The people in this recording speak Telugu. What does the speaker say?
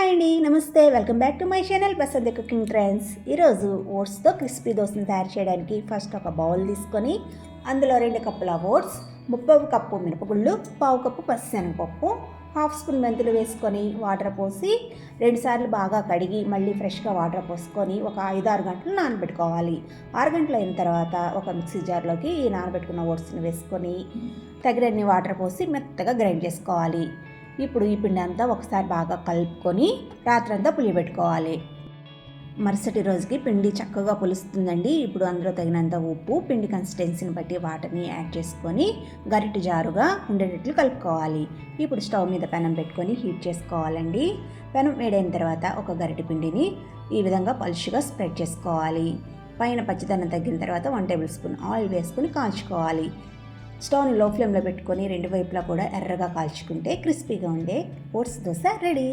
హాయ్ అండి, నమస్తే. Welcome back to my channel Vasantha cooking trends. ఈరోజు ఓట్స్తో క్రిస్పీ దోశను తయారు చేయడానికి ఫస్ట్ ఒక బౌల్ తీసుకొని అందులో 2 కప్పుల ఓట్స్, 30 కప్పు మినపగుళ్ళు, 1/2 కప్పు పచ్చిశనగపప్పు, 1/2 స్పూన్ మెంతులు వేసుకొని వాటర్ పోసి 2 సార్లు బాగా కడిగి మళ్ళీ ఫ్రెష్గా వాటర్ పోసుకొని ఒక 5-6 గంటలు నానబెట్టుకోవాలి. 6 గంటలు అయిన తర్వాత ఒక మిక్సీ జార్లోకి ఈ నానబెట్టుకున్న ఓట్స్ని వేసుకొని తగినన్ని వాటర్ పోసి మెత్తగా గ్రైండ్ చేసుకోవాలి. ఇప్పుడు ఈ పిండి అంతా ఒకసారి బాగా కలుపుకొని రాత్రంతా పులియబెట్టుకోవాలి. మరుసటి రోజుకి పిండి చక్కగా పులుస్తుందండి. ఇప్పుడు అందులో తగినంత ఉప్పు, పిండి కన్సిస్టెన్సీని బట్టి వాటర్ని యాడ్ చేసుకొని గరిటె జారుగా ఉండేటట్లు కలుపుకోవాలి. ఇప్పుడు స్టవ్ మీద పెనం పెట్టుకొని హీట్ చేసుకోవాలండి. పెనం వేడైన తర్వాత ఒక గరిటె పిండిని ఈ విధంగా పలుచగా స్ప్రెడ్ చేసుకోవాలి. పైన పచ్చిదనం తగ్గిన తర్వాత 1 టేబుల్ స్పూన్ ఆయిల్ వేసుకొని కాల్చుకోవాలి. స్టవ్ని లో ఫ్లేమ్లో పెట్టుకొని 2 వైపులా కూడా ఎర్రగా కాల్చుకుంటే క్రిస్పీగా ఉండే ఓట్స్ దోశ రెడీ.